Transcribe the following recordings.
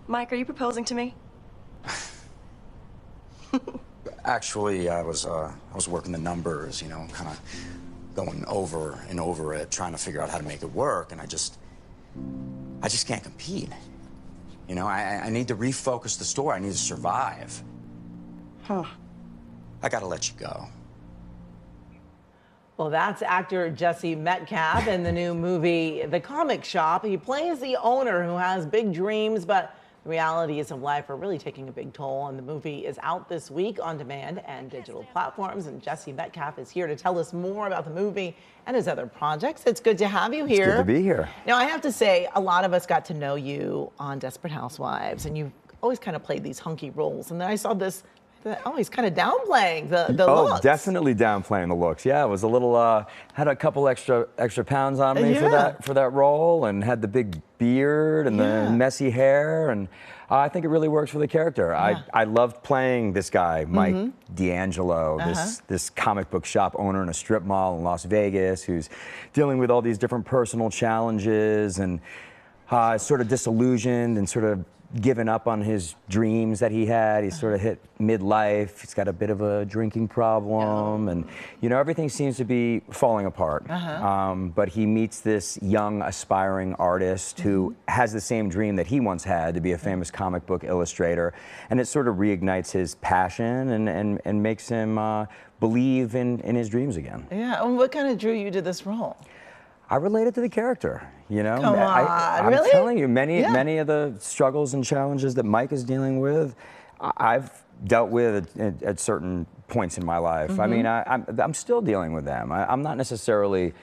Mike, are you proposing to me? Actually, I was working the numbers, you know, kind of going over and over it, trying to figure out how to make it work, and I just can't compete. You know, I need to refocus the store. I need to survive. Huh. I gotta let you go. Well, that's actor Jesse Metcalfe in the new movie, The Comic Shop. He plays the owner who has big dreams, but the realities of life are really taking a big toll. And the movie is out this week on demand and digital platforms. And Jesse Metcalfe is here to tell us more about the movie and his other projects. It's good to have you here. It's good to be here. Now, I have to say, a lot of us got to know you on Desperate Housewives, and you've always kind of played these hunky roles. And then I saw this. Oh, he's kind of downplaying the looks. Oh, definitely downplaying the looks. Yeah, it was a little, had a couple extra pounds on me for that role, and had the big beard and the messy hair, and I think it really works for the character. I loved playing this guy, Mike D'Angelo, this comic book shop owner in a strip mall in Las Vegas, who's dealing with all these different personal challenges and sort of disillusioned and sort of given up on his dreams that he had. He's sort of hit midlife. He's got a bit of a drinking problem, and you know, everything seems to be falling apart. But he meets this young, aspiring artist who has the same dream that he once had, to be a famous comic book illustrator, and it sort of reignites his passion and makes him believe in his dreams again. Yeah, and what kind of drew you to this role? I related to the character, you know. Come on, I'm really? telling you, many of the struggles and challenges that Mike is dealing with, I've dealt with at certain points in my life. I mean, I'm still dealing with them. I'm not necessarily,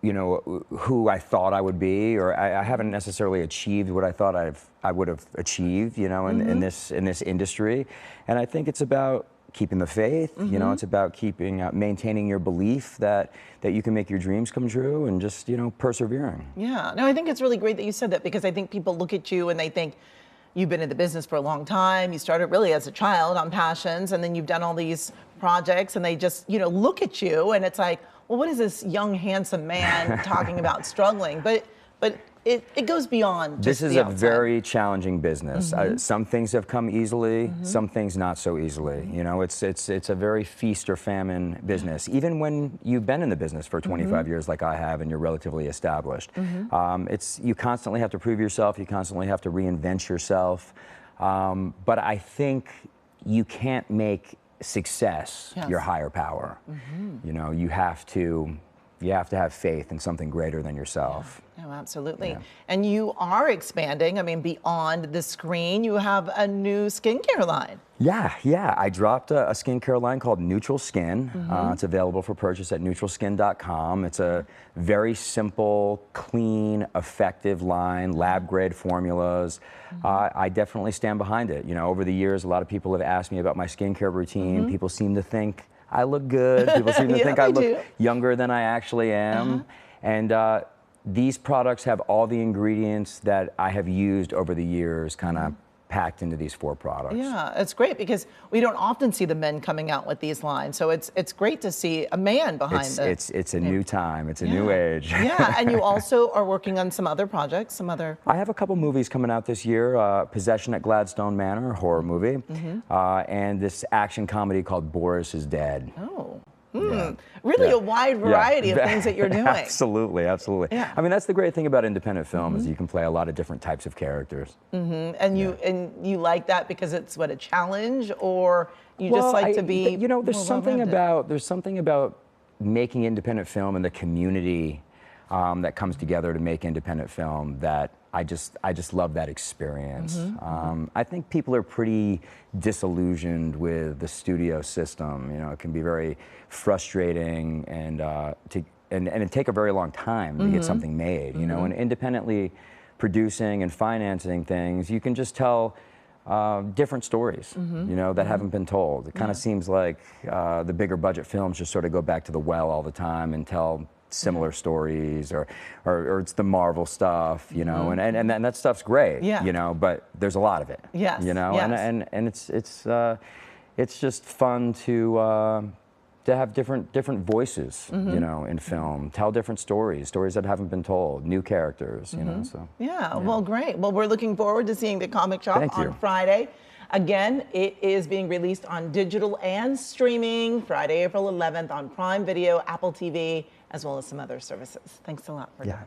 you know, who I thought I would be, or I haven't necessarily achieved what I thought I would have achieved, you know, in this industry. And I think it's about keeping the faith, you know, it's about maintaining your belief that you can make your dreams come true, and just, you know, persevering. Yeah, no, I think it's really great that you said that, because I think people look at you and they think you've been in the business for a long time. You started really as a child on Passions, and then you've done all these projects, and they just, you know, look at you and it's like, well, what is this young, handsome man talking about struggling? But it goes beyond just This is the a outside. very challenging business. Some things have come easily, some things not so easily. You know, it's a very feast or famine business. Even when you've been in the business for 25 years like I have, and you're relatively established. You constantly have to prove yourself, you constantly have to reinvent yourself. But I think you can't make success your higher power. You know, you have to have faith in something greater than yourself. Oh, absolutely. And you are expanding. I mean, beyond the screen, you have a new skincare line. Yeah. I dropped a skincare line called Nutrlskin. It's available for purchase at Nutrlskin.com. It's a very simple, clean, effective line, lab-grade formulas. I definitely stand behind it. You know, over the years, a lot of people have asked me about my skincare routine. People seem to think I look good. People seem to think I look younger than I actually am. And these products have all the ingredients that I have used over the years, kind of packed into these 4 products. Yeah, it's great, because we don't often see the men coming out with these lines. So it's great to see a man behind it. It's a new time. It's a new age. Yeah, and you also are working on some other projects, I have a couple movies coming out this year. Possession at Gladstone Manor, a horror movie, and this action comedy called Boris is Dead. Oh. Really a wide variety of things that you're doing. Absolutely. I mean, that's the great thing about independent film, is you can play a lot of different types of characters. And you like that because it's a challenge, or you just like to be, you know, there's something about making independent film and the community that comes together to make independent film that I just love that experience. I think people are pretty disillusioned with the studio system. You know, it can be very frustrating, and it take a very long time to get something made. You know, and independently producing and financing things, you can just tell different stories, you know, that haven't been told. It kind of seems like the bigger budget films just sort of go back to the well all the time and tell similar stories, or it's the Marvel stuff, you know, and that stuff's great, you know, but there's a lot of it, you know, and it's just fun to have different voices, you know, in film, tell different stories that haven't been told, new characters, you know. So yeah, well, great. Well, we're looking forward to seeing the comic shop Thank on you. Friday. Again, it is being released on digital and streaming Friday, April 11th on Prime Video, Apple TV, as well as some other services. Thanks a lot for yeah.